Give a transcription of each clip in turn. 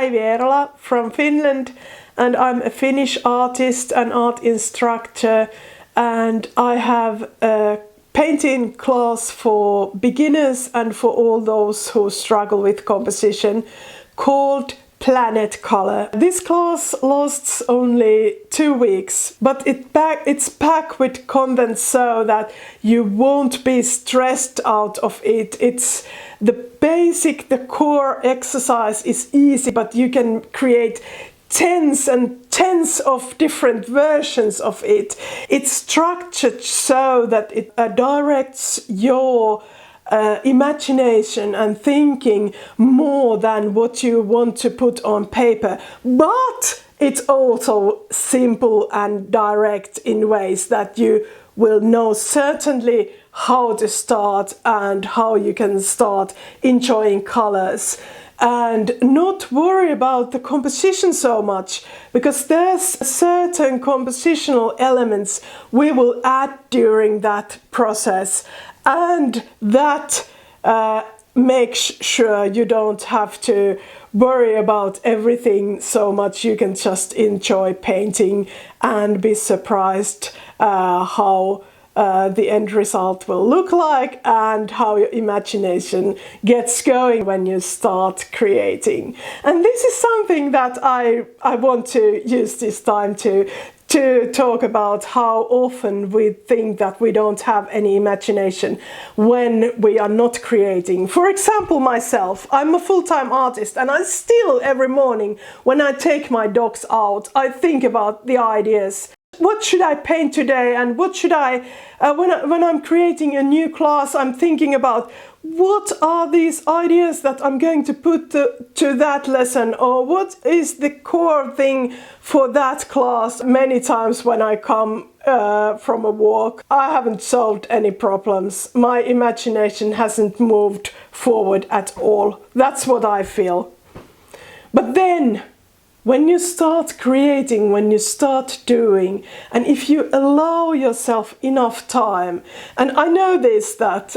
Päivi Eerola from Finland, and I'm a Finnish artist and art instructor, and I have a painting class for beginners and for all those who struggle with composition called Planet Color. This class lasts only 2 weeks, but it's packed with content so that you won't be stressed out of it. It's the core exercise is easy, but you can create tens and tens of different versions of it. It's structured so that it directs your imagination and thinking more than what you want to put on paper, but it's also simple and direct in ways that you will know certainly how to start and how you can start enjoying colors and not worry about the composition so much, because there's certain compositional elements we will add during that process, and that makes sure you don't have to worry about everything so much. You can just enjoy painting and be surprised how the end result will look like and how your imagination gets going when you start creating. And this is something that I want to use this time to talk about, how often we think that we don't have any imagination when we are not creating. For example, myself, I'm a full-time artist, and I still every morning when I take my dogs out, I think about the ideas. What should I paint today, and what should I, when I'm creating a new class, I'm thinking about what are these ideas that I'm going to put to that lesson, or what is the core thing for that class. Many times when I come from a walk, I haven't solved any problems. My imagination hasn't moved forward at all. That's what I feel. But then, when you start creating, when you start doing, and if you allow yourself enough time, and I know this, that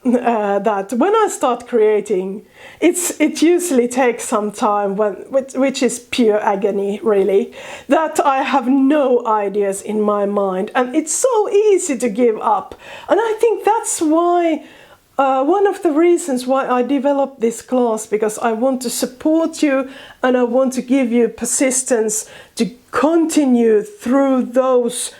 when I start creating, it usually takes some time, which is pure agony, really, that I have no ideas in my mind, and it's so easy to give up. And I think that's why one of the reasons why I developed this class, because I want to support you and I want to give you persistence to continue through those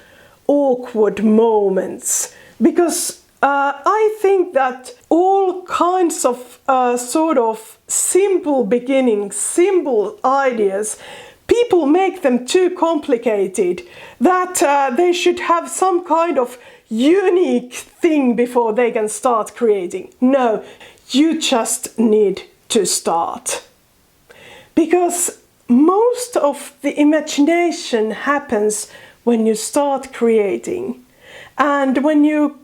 awkward moments. Because I think that all kinds of sort of simple beginnings, simple ideas, people make them too complicated, that they should have some kind of unique thing before they can start creating. No, you just need to start. Because most of the imagination happens when you start creating. And when you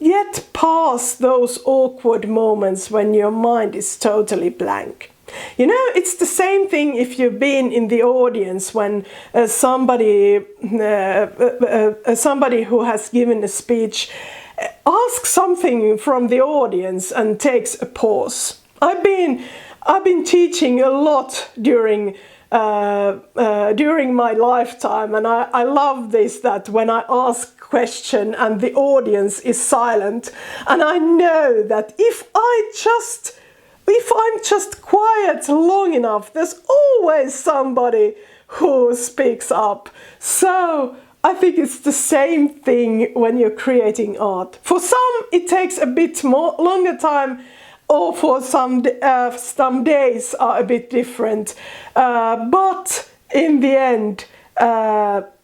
get past those awkward moments when your mind is totally blank. You know, it's the same thing if you've been in the audience when somebody who has given a speech asks something from the audience and takes a pause. I've been teaching a lot during my lifetime, and I love this, that when I ask a question and the audience is silent, and I know that if I'm just quiet long enough, there's always somebody who speaks up. So I think it's the same thing when you're creating art. For some, it takes a bit longer time, or for some days are a bit different. But in the end,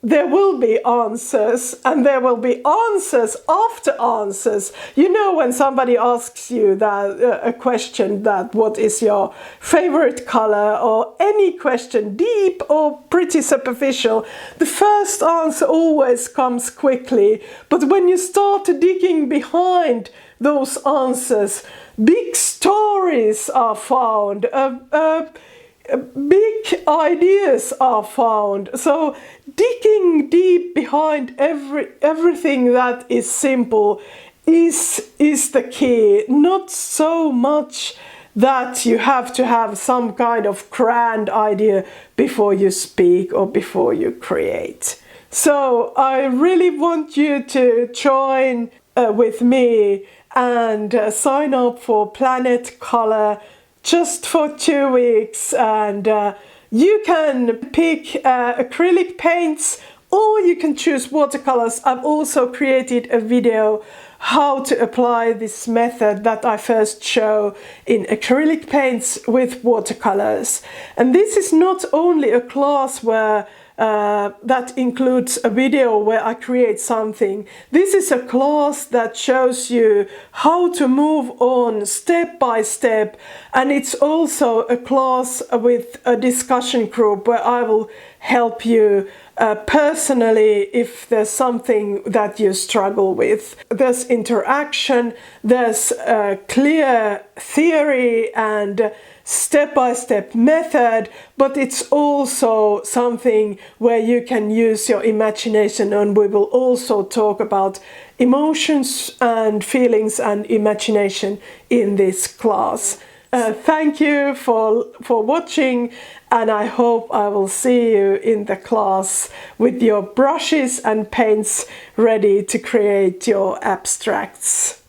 there will be answers, and there will be answers after answers. You know, when somebody asks you a question, that what is your favorite color, or any question, deep or pretty superficial, the first answer always comes quickly. But when you start digging behind those answers, big stories are found. Big ideas are found. So digging deep behind everything that is simple is the key. Not so much that you have to have some kind of grand idea before you speak or before you create. So I really want you to join with me and sign up for Planet Color just for 2 weeks, and you can pick acrylic paints or you can choose watercolors. I've also created a video how to apply this method that I first show in acrylic paints with watercolors. And this is not only a class where that includes a video where I create something. This is a class that shows you how to move on step by step, and it's also a class with a discussion group where I will help you personally if there's something that you struggle with. There's interaction, there's a clear theory and step-by-step method, but it's also something where you can use your imagination, and we will also talk about emotions and feelings and imagination in this class. Thank you for watching, and I hope I will see you in the class with your brushes and paints ready to create your abstracts.